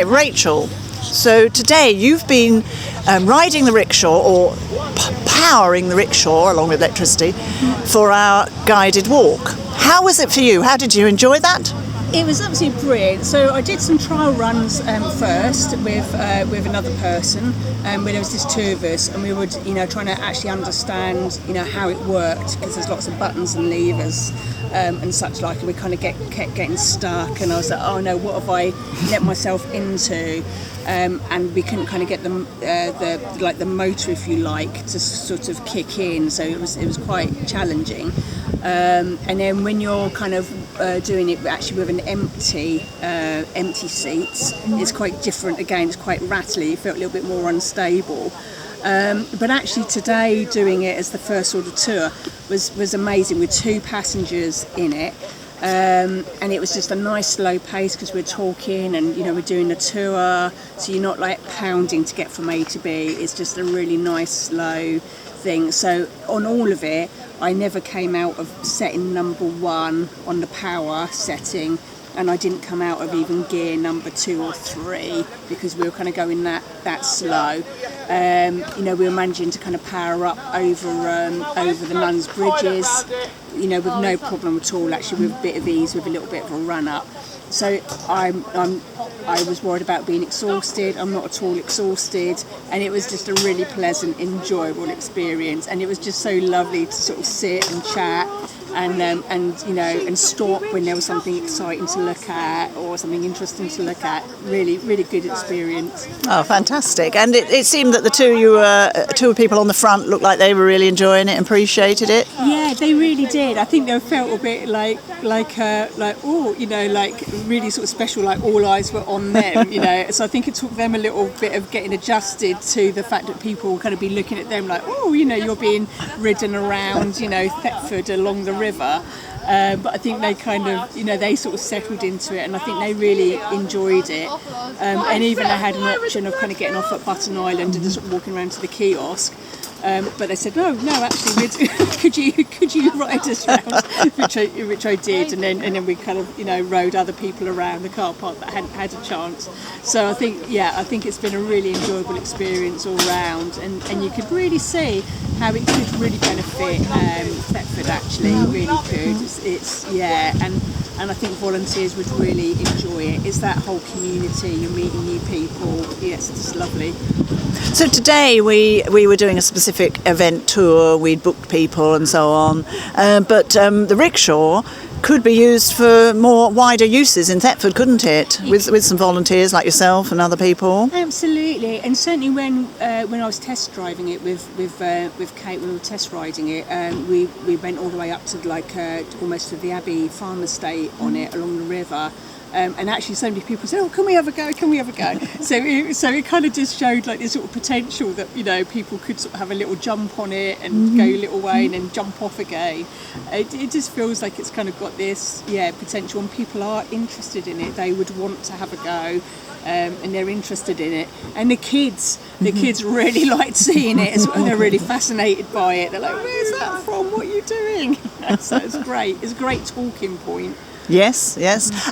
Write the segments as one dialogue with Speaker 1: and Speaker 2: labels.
Speaker 1: Rachel, so today you've been riding the rickshaw or powering the rickshaw along with electricity for our guided walk. How was it for you? How did you enjoy that?
Speaker 2: It was absolutely brilliant. So I did some trial runs first with another person, where there was just two of us, and we would, trying to actually understand, how it worked, because there's lots of buttons and levers and such like, and we kind of kept getting stuck, and I was like, oh no, what have I let myself into? And we couldn't kind of get the motor, if you like, to sort of kick in. So it was quite challenging. And then when you're kind of doing it actually with an empty seats, it's quite different again. It's quite rattly. You felt a little bit more unstable. But actually today, doing it as the first sort of tour was amazing, with two passengers in it. And it was just a nice slow pace, because we're talking and we're doing a tour, so you're not like pounding to get from A to B. It's just a really nice slow thing. So on all of it, I never came out of setting number 1 on the power setting, and I didn't come out of even gear number 2 or 3, because we were kind of going that slow. We were managing to kind of power up over the Nuns Bridges, with no problem at all, actually, with a bit of ease, with a little bit of a run up. So I was worried about being exhausted. I'm not at all exhausted, and it was just a really pleasant, enjoyable experience. And it was just so lovely to sort of sit and chat and stop when there was something exciting to look at or something interesting to look at. Really, really good experience.
Speaker 1: Oh, fantastic! And it seemed that the two people on the front looked like they were really enjoying it and appreciated it.
Speaker 2: Yeah, they really did. I think they felt a bit like really sort of special, like all eyes were on them, So I think it took them a little bit of getting adjusted to the fact that people will kind of be looking at them like, you're being ridden around, Thetford along the river. But I think they kind of, they sort of settled into it, and I think they really enjoyed it. And even they had an option of kind of getting off at Button Island and just walking around to the kiosk. But they said, no, actually, could you ride us around, which I did, and then we kind of rode other people around the car park that hadn't had a chance. So I think it's been a really enjoyable experience all round, and you could really see how it could really benefit Thetford. Actually, really could. And I think volunteers would really enjoy it. It's that whole community. You're meeting new people. Yeah, it's just lovely.
Speaker 1: So today we were doing a specific event tour. We'd booked people and so on, but the rickshaw could be used for more wider uses in Thetford, couldn't it? With some volunteers like yourself and other people.
Speaker 2: Absolutely, and certainly when I was test driving it with Kate, when we were test riding it, we went all the way up to almost to the Abbey Farm Estate on it along the river. And actually so many people said, can we have a go? So it kind of just showed like this sort of potential that, people could sort of have a little jump on it and go a little way and then jump off again. It just feels like it's kind of got this, potential, and people are interested in it. They would want to have a go. And they're interested in it, and the kids really liked seeing it as well. They're really fascinated by it. They're like, where's that from? What are you doing? So it's great. It's a great talking point.
Speaker 1: Yes,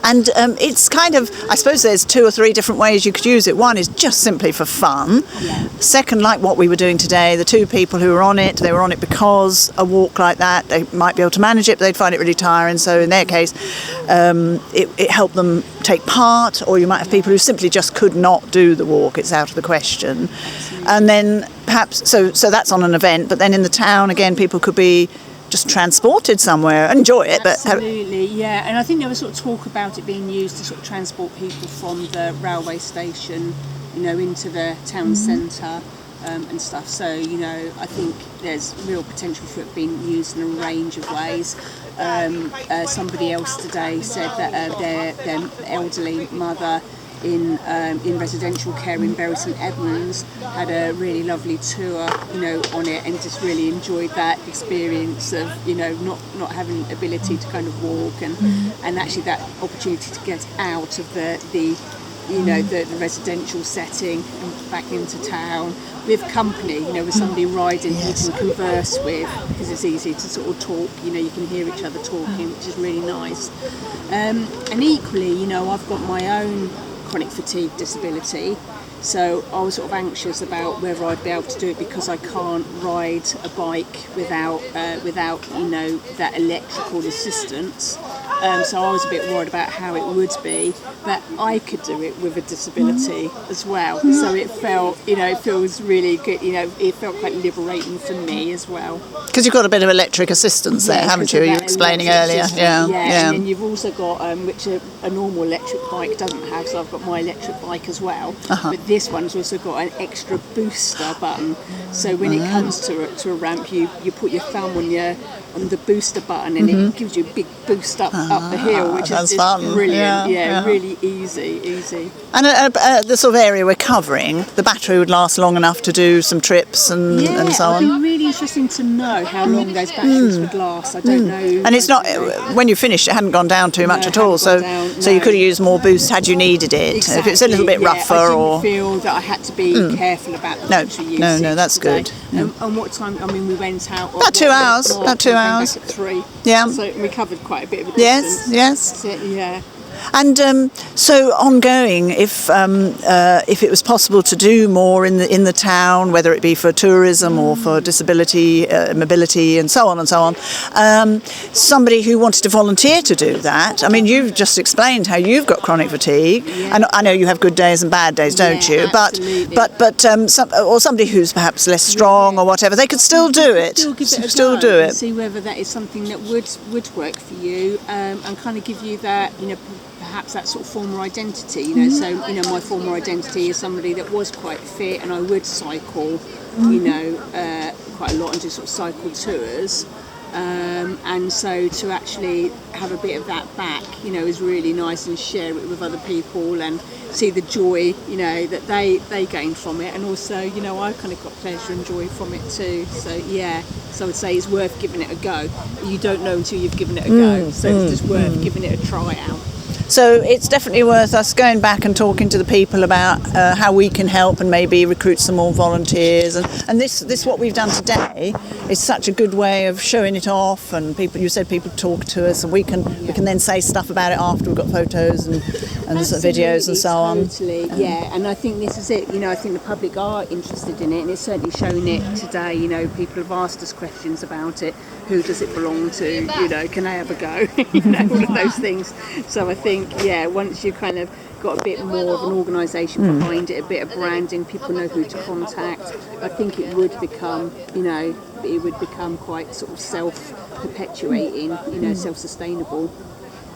Speaker 1: and it's kind of, I suppose there's 2 or 3 different ways you could use it. One is just simply for fun.
Speaker 2: Yeah.
Speaker 1: Second, like what we were doing today, the 2 people who were on it, they were on it because a walk like that, they might be able to manage it, but they'd find it really tiring. So in their case, it helped them take part. Or you might have people who simply just could not do the walk. It's out of the question.
Speaker 2: Absolutely.
Speaker 1: And then perhaps, so that's on an event, but then in the town, again, people could be just transported somewhere, enjoy it.
Speaker 2: Absolutely, yeah. And I think there was sort of talk about it being used to sort of transport people from the railway station, into the town centre and stuff. So, I think there's real potential for it being used in a range of ways. Somebody else today said that their elderly mother in residential care in Bury St Edmunds had a really lovely tour, on it, and just really enjoyed that experience of, not having ability to kind of walk, and actually that opportunity to get out of the residential setting and back into town with company, with somebody riding who you can converse with, because it's easy to sort of talk, you can hear each other talking, which is really nice. And equally, I've got my own chronic fatigue disability. So I was sort of anxious about whether I'd be able to do it because I can't ride a bike without that electrical assistance. So I was a bit worried about how it would be, but I could do it with a disability as well. So it felt, it feels really good. It felt quite liberating for me as well.
Speaker 1: Because you've got a bit of electric assistance there, haven't you? You were explaining earlier. Yeah.
Speaker 2: And then you've also got, which a normal electric bike doesn't have, so I've got my electric bike as well. But this one's also got an extra booster button. So when it comes to a ramp, you put your thumb on the booster button, and it gives you a big boost up the hill, which is just brilliant. Really easy.
Speaker 1: And the sort of area we're covering, the battery would last long enough to do some trips and so on.
Speaker 2: It'd be really interesting to know how long those batteries would last. I don't know.
Speaker 1: And it's not, when you finished, it hadn't gone down too much at all. So you could have used more boost had you needed it.
Speaker 2: Exactly,
Speaker 1: if it's a little bit rougher,
Speaker 2: I didn't feel that I had to be careful about the battery usage.
Speaker 1: No, that's
Speaker 2: today.
Speaker 1: good.
Speaker 2: And what time? I mean, we went out
Speaker 1: about 2 hours. About 2 hours.
Speaker 2: Back at 3.
Speaker 1: Yeah.
Speaker 2: So we covered quite a bit of a distance.
Speaker 1: Yes.
Speaker 2: So, yeah.
Speaker 1: And so ongoing, if it was possible to do more in the town, whether it be for tourism or for disability, mobility, and so on, somebody who wanted to volunteer to do that. I mean, you've just explained how you've got chronic fatigue, and I know you have good days and bad days, don't you?
Speaker 2: Absolutely.
Speaker 1: Or somebody who's perhaps less strong or whatever, they could still do it.
Speaker 2: Still do it. See whether that is something that would work for you, and kind of give you that, perhaps that sort of former identity, So, my former identity is somebody that was quite fit, and I would cycle, quite a lot and do sort of cycle tours. And so to actually have a bit of that back, is really nice, and share it with other people and see the joy, that they gain from it. And also, I kind of got pleasure and joy from it too. So, so I would say it's worth giving it a go. You don't know until you've given it a go. So it's just worth giving it a try out.
Speaker 1: So it's definitely worth us going back and talking to the people about how we can help and maybe recruit some more volunteers. And this what we've done today is such a good way of showing it off. And you said people talk to us, and we can then say stuff about it after we've got photos and videos and so on.
Speaker 2: Totally, And I think this is it. I think the public are interested in it, and it's certainly shown it today. People have asked us questions about it. Who does it belong to? Can I have a go? All of those things. So I think, once you kind of got a bit more of an organisation behind it, a bit of branding, people know who to contact, I think it would become, quite sort of self-perpetuating, self-sustainable.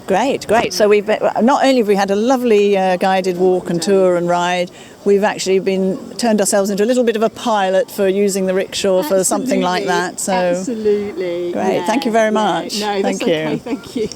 Speaker 1: Great. So we've not only have we had a lovely guided walk and tour and ride, we've actually turned ourselves into a little bit of a pilot for using the rickshaw for something like that. So
Speaker 2: absolutely.
Speaker 1: Great. Thank you very much.
Speaker 2: No, that's
Speaker 1: Thank you.
Speaker 2: Okay. Thank you.